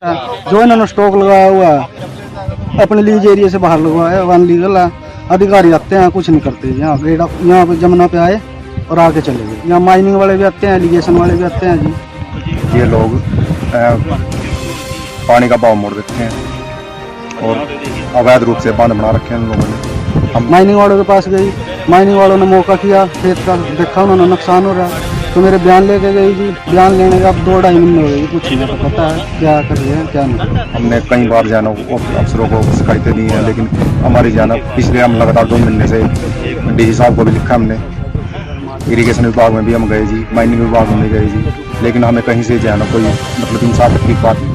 जो इन्होंने स्टॉक लगाया हुआ है अपने लीज एरिया से बाहर लगवाया है, अनलीगल है। अधिकारी आते हैं कुछ नहीं करते। यहाँ पे जमुना पे आए और आके चले गए। यहाँ माइनिंग वाले भी आते हैं, एलिगेशन वाले भी आते हैं जी। ये लोग पानी का भाव मोड़ देते हैं और अवैध रूप से बांध बना रखे हैं उन लोगों ने। हम माइनिंग वालों के पास गई, माइनिंग वालों ने मौका किया, खेत का देखा, उन्होंने नुकसान हो रहा है तो मेरे बयान लेके गई जी। बयान लेने का अब 2-2.5 महीने हो गए, कुछ नहीं पता है क्या कर रहे हैं क्या नहीं। हमने कई बार जाना अफसरों को शिकायतें दी हैं, लेकिन हमारी जाना पिछले हम लगातार 2 महीने से डीसी साहब को भी लिखा हमने, इरिगेशन विभाग में भी हम गए जी, माइनिंग विभाग में भी गए जी, लेकिन हमें कहीं से जाना कोई मतलब इंसाफ की बात।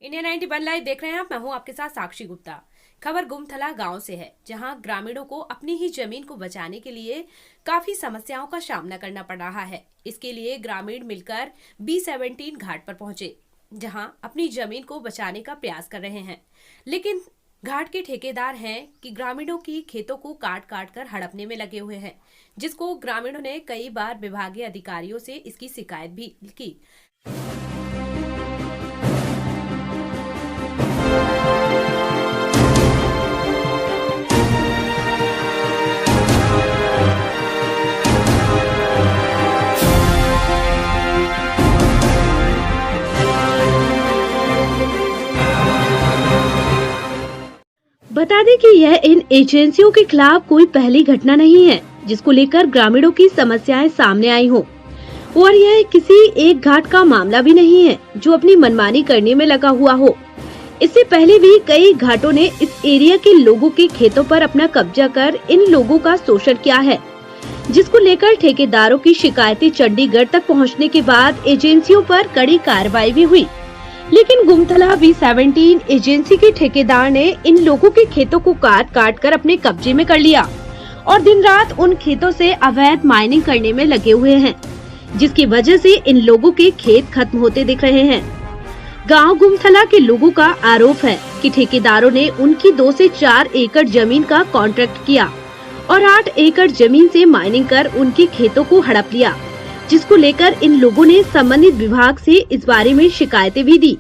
इंडिया 91 लाइव देख रहे हैं आप, मैं हूं आपके साथ साक्षी गुप्ता। खबर गुमथला गांव से है, जहां ग्रामीणों को अपनी ही जमीन को बचाने के लिए काफी समस्याओं का सामना करना पड़ रहा है। इसके लिए ग्रामीण मिलकर B17 घाट पर पहुंचे, जहां अपनी जमीन को बचाने का प्रयास कर रहे हैं। लेकिन घाट के ठेकेदार हैं कि ग्रामीणों की खेतों को काट काट कर हड़पने में लगे हुए हैं, जिसको ग्रामीणों ने कई बार विभागीय अधिकारियों से इसकी शिकायत भी की। बता दें कि यह इन एजेंसियों के खिलाफ कोई पहली घटना नहीं है, जिसको लेकर ग्रामीणों की समस्याएं सामने आई हो। और यह किसी एक घाट का मामला भी नहीं है जो अपनी मनमानी करने में लगा हुआ हो। इससे पहले भी कई घाटों ने इस एरिया के लोगों के खेतों पर अपना कब्जा कर इन लोगों का शोषण किया है, जिसको लेकर ठेकेदारों की शिकायतें चंडीगढ़ तक पहुँचने के बाद एजेंसियों पर कड़ी कार्रवाई भी हुई। लेकिन गुमथला B17 एजेंसी के ठेकेदार ने इन लोगों के खेतों को काट काट कर अपने कब्जे में कर लिया और दिन रात उन खेतों से अवैध माइनिंग करने में लगे हुए हैं, जिसकी वजह से इन लोगों के खेत खत्म होते दिख रहे हैं। गांव गुमथला के लोगों का आरोप है कि ठेकेदारों ने उनकी 2 से 4 एकड़ जमीन का कॉन्ट्रैक्ट किया और 8 एकड़ जमीन से माइनिंग कर उनके खेतों को हड़प लिया, जिसको लेकर इन लोगों ने संबंधित विभाग से इस बारे में शिकायतें भी दी।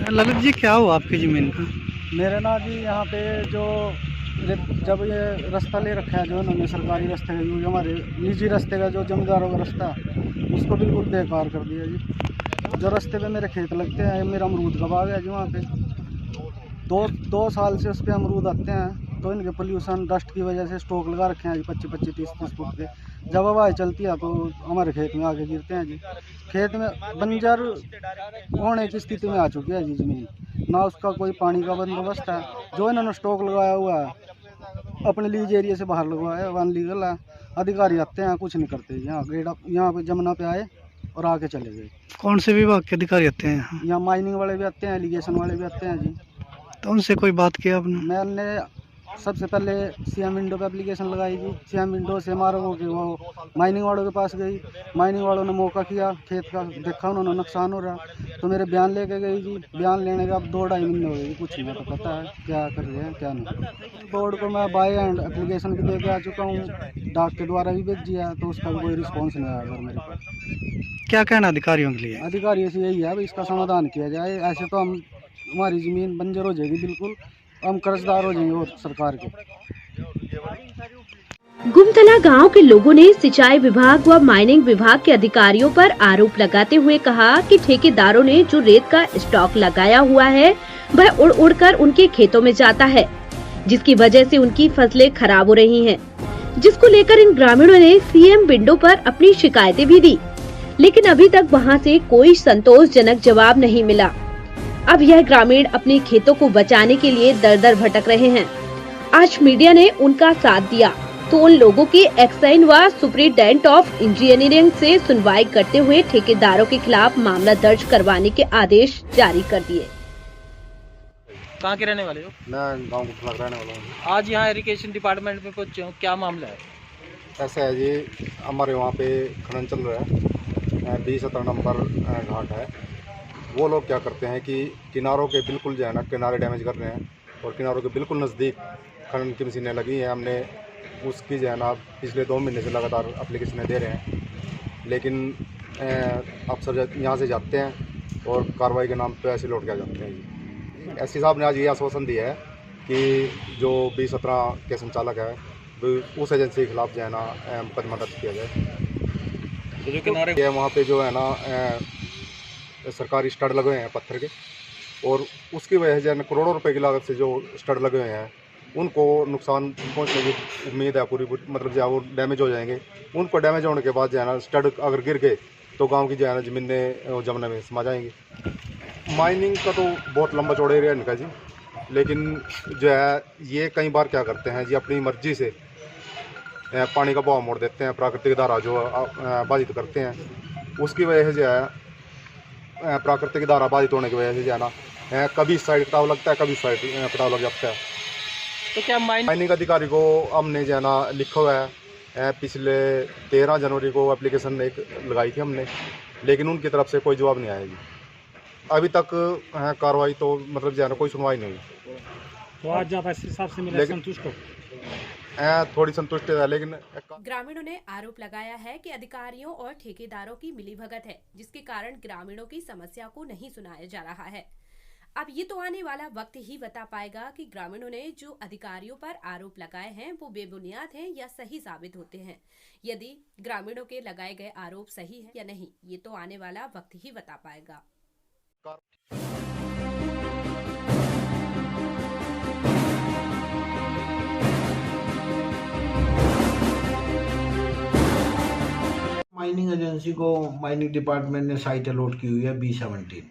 ललित जी, क्या हुआ आपकी जमीन का? मेरे ना जी यहाँ पे जब ये रास्ता ले रखा है जो उन्होंने सरकारी रास्ते का, जो हमारे निजी रास्ते का, जो जमींदारों का रास्ता, उसको बिल्कुल बेकार कर दिया जी। जो रास्ते पे मेरे खेत लगते हैं, मेरा अमरूद का बाग है जी, वहाँ पे 2 साल से उस पर अमरूद आते हैं, तो इनके पोल्यूशन डस्ट की वजह से स्टॉक लगा रखे हैं जी 25-25, 30-30 फुट के। जब हवाएं चलती है तो हमारे खेत में आके गिरते हैं जी। खेत में बंजर होने की स्थिति में आ चुकी है जी जमीन, ना उसका कोई पानी का बंदोबस्त है। जो इन्होंने स्टॉक लगाया हुआ है अपने लीज एरिया से बाहर लगवाया है, अनलीगल है। अधिकारी आते हैं कुछ नहीं करते। यहाँ पे जमुना पे आए और आके चले गए। कौन से विभाग के अधिकारी आते हैं यहाँ? यहाँ माइनिंग वाले भी आते हैं, एलिगेशन वाले भी आते हैं जी। तो उनसे कोई बात किया आपने? मैंने सबसे पहले CM विंडो पे एप्लीकेशन लगाई जी। CM विंडो से MRO की वो माइनिंग वालों के पास गई, माइनिंग वालों ने मौका किया, खेत का देखा, उन्होंने नुकसान हो रहा तो मेरे बयान लेके गई जी। बयान लेने का अब 2-2.5 महीने हो गए, कुछ नहीं पता है क्या कर रहे हैं क्या नहीं। बोर्ड को मैं बाय एंड एप्लीकेशन भी दे के आ चुका हूँ, डाक के द्वारा भी भेजी है, तो उसका कोई रिस्पॉन्स नहीं आया मेरे पास। क्या कहना अधिकारियों के लिए? अधिकारियों से यही है इसका समाधान किया जाए। ऐसे तो हमारी ज़मीन बंजर हो जाएगी, बिल्कुल हम कर्जदार हो जाएंगे और सरकार के। गुमथला गांव के लोगों ने सिंचाई विभाग व माइनिंग विभाग के अधिकारियों पर आरोप लगाते हुए कहा कि ठेकेदारों ने जो रेत का स्टॉक लगाया हुआ है वह उड़ उड़ कर उनके खेतों में जाता है, जिसकी वजह से उनकी फसलें खराब हो रही हैं, जिसको लेकर इन ग्रामीणों ने CM विंडो पर अपनी शिकायतें भी दी, लेकिन अभी तक वहां से कोई संतोषजनक जवाब नहीं मिला। अब यह ग्रामीण अपने खेतों को बचाने के लिए दर दर भटक रहे हैं। आज मीडिया ने उनका साथ दिया तो उन लोगों के एक्साइन व सुपरिटेंडेंट ऑफ इंजीनियरिंग से सुनवाई करते हुए ठेकेदारों के खिलाफ मामला दर्ज करवाने के आदेश जारी कर दिए। कहाँ के रहने वाले हो? मैं गाँव गुमथला रहने वाला हूँ। आज यहाँ इरिगेशन डिपार्टमेंट में पहुँचे हो, क्या मामला है? ऐसा है जी, हमारे वहाँ पे खनन चल रहा है, 20-17 नंबर घाट है। वो लोग क्या करते हैं कि किनारों के बिल्कुल जो है ना, किनारे डैमेज कर रहे हैं और किनारों के बिल्कुल नज़दीक खनन की मशीनें लगी हैं। हमने उसकी जो है ना पिछले 2 महीने से लगातार एप्लीकेशनें दे रहे हैं, लेकिन अफसर यहाँ से जाते हैं और कार्रवाई के नाम पे ऐसे लौट के आ जाते हैं जी। एसपी साहब ने आज ये आश्वासन दिया है कि जो 20-17 के संचालक है उस एजेंसी के खिलाफ जो है ना मुकदमा दर्ज किया जाए। जो किनारे वहाँ पे जो है ना सरकारी स्टड लगे हुए हैं पत्थर के, और उसकी वजह से करोड़ों रुपए की लागत से जो स्टड लगे हुए हैं उनको नुकसान पहुंचने की उम्मीद है पूरी, मतलब जो है वो डैमेज हो जाएंगे। उनको डैमेज होने के बाद जो है ना स्टड अगर गिर गए तो गांव की जो है ना ज़मीनें जमुना में समा जाएंगी। माइनिंग का तो बहुत लंबा चौड़ा एरिया इनका जी, लेकिन जो है ये कई बार क्या करते हैं जी, अपनी मर्जी से पानी का बहाव मोड़ देते हैं, प्राकृतिक धारा जो बाधित करते हैं। उसकी वजह से जो है प्राकृतिक धारा बाधित होने की वजह से जो है ना कभी इस साइड कटाव लगता है, कभी इस साइड कटाव लग जाता है। तो क्या माइनिंग अधिकारी को हमने जो है ना लिखा हुआ है, पिछले 13 जनवरी को एप्लीकेशन एक लगाई थी हमने, लेकिन उनकी तरफ से कोई जवाब नहीं आया जी। अभी तक कार्रवाई तो मतलब जो है ना कोई सुनवाई नहीं हुई। तो आज आप इस हिसाब से मिले संतुष्ट हो? थोड़ी संतुष्ट है, लेकिन ग्रामीणों ने आरोप लगाया है कि अधिकारियों और ठेकेदारों की मिलीभगत है, जिसके कारण ग्रामीणों की समस्या को नहीं सुनाया जा रहा है। अब ये तो आने वाला वक्त ही बता पाएगा कि ग्रामीणों ने जो अधिकारियों पर आरोप लगाए हैं वो बेबुनियाद हैं या सही साबित होते हैं। यदि ग्रामीणों के लगाए गए आरोप सही है या नहीं, ये तो आने वाला वक्त ही बता पाएगा। माइनिंग एजेंसी को माइनिंग डिपार्टमेंट ने साइट अलॉट की हुई है B17।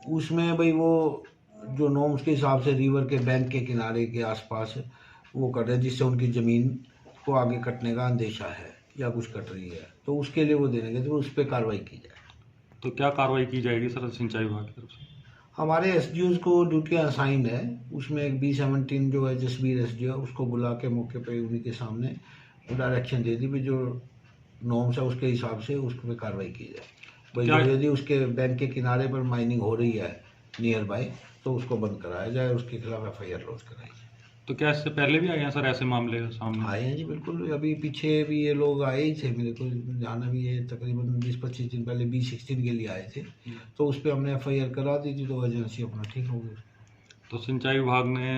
उसमें भाई वो जो नॉर्म्स के हिसाब से रिवर के बैंक के किनारे के आसपास वो कर रहे हैं, जिससे उनकी ज़मीन को आगे कटने का अंदेशा है या कुछ कट रही है, तो उसके लिए वो देने गए, तो उस पर कार्रवाई की जाए। तो क्या कार्रवाई की जाएगी सर सिंचाई विभाग की तरफ से? हमारे एसडीओ को ड्यूटियाँ असाइन है, उसमें एक B17 जो है जसबीर एसडीओ, उसको बुला के मौके पे उन्हीं के सामने डायरेक्शन दे दी भी जो नॉर्म्स है उसके हिसाब से उस पर कार्रवाई की जाए। भाई यदि उसके बैंक के किनारे पर माइनिंग हो रही है नियर बाय, तो उसको बंद कराया जाए, उसके खिलाफ FIR लॉन्च कराई जाए। तो क्या इससे पहले भी आए हैं सर ऐसे मामले सामने? आए हैं जी, बिल्कुल। अभी पीछे भी ये लोग आए ही थे, मेरे को जाना भी है, तकरीबन 20-25 दिन पहले B16 के लिए आए थे, तो उस पर हमने FIR करा दी थी, तो एजेंसी अपना ठीक हो गई। तो सिंचाई विभाग ने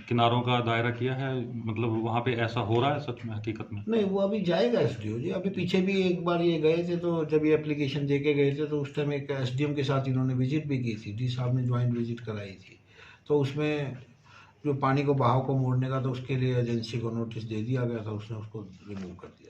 किनारों का दायरा किया है, मतलब वहाँ पे ऐसा हो रहा है सच में हकीकत में? नहीं, वो अभी जाएगा एसडीओ जी। अभी पीछे भी एक बार ये गए थे, तो जब ये एप्लीकेशन दे के गए थे तो उस टाइम एक SDM के साथ इन्होंने विजिट भी की थी, डी साहब ने ज्वाइंट विजिट कराई थी, तो उसमें जो पानी को बहाव को मोड़ने का, तो उसके लिए एजेंसी को नोटिस दे दिया गया था, उसने उसको रिमूव कर दिया।